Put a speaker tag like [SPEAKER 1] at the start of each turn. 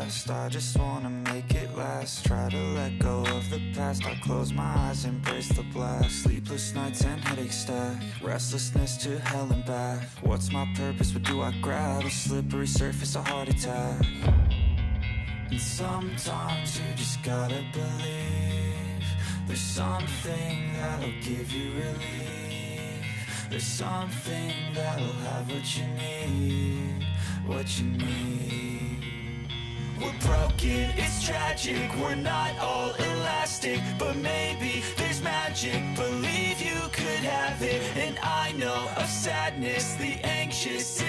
[SPEAKER 1] fast. I just wanna make it last. Try to let go of the past. I close my eyes, embrace the blast. Sleepless nights and headaches stack. Restlessness to hell and back. What's my purpose? What do I grab? A slippery surface, a heart attack. And sometimes you just gotta believe there's something that'll give you relief. There's something that'll have what you need, what you need. We're broken, it's tragic, we're not all elastic, but maybe there's magic. Believe you could have it, and I know of sadness, the anxious